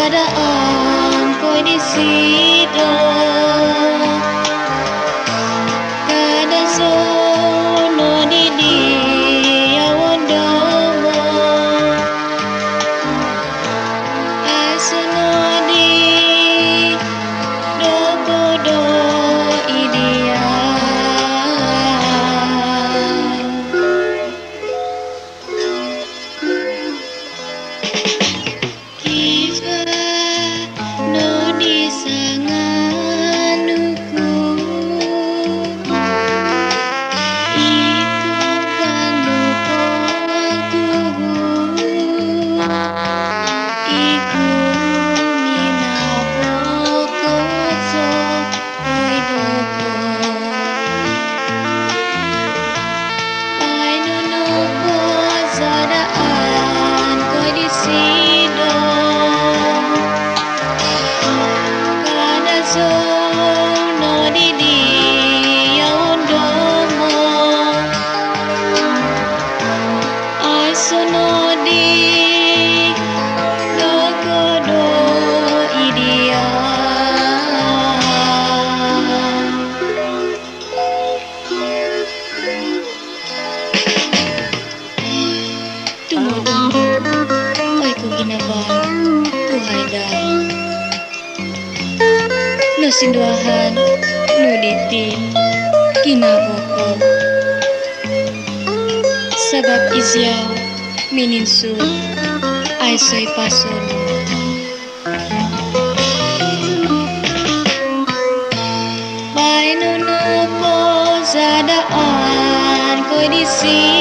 sadaan ko'y disido kada sono di awandomo asono di dogodo idia Kiva no disanganuku Iku ganupo aku Iku minabokoso Ko'y dogo Ay nunupo sadaan ko'y disido Kada sono di awandomo Ay sono di dogodo idia Tumodong ay ko ginaban tuhay dahil Nasinduahan nuditi kinaboko Sabab isyaw mininsud ay so'y pasun Bay nunupo sa daan ko'y disido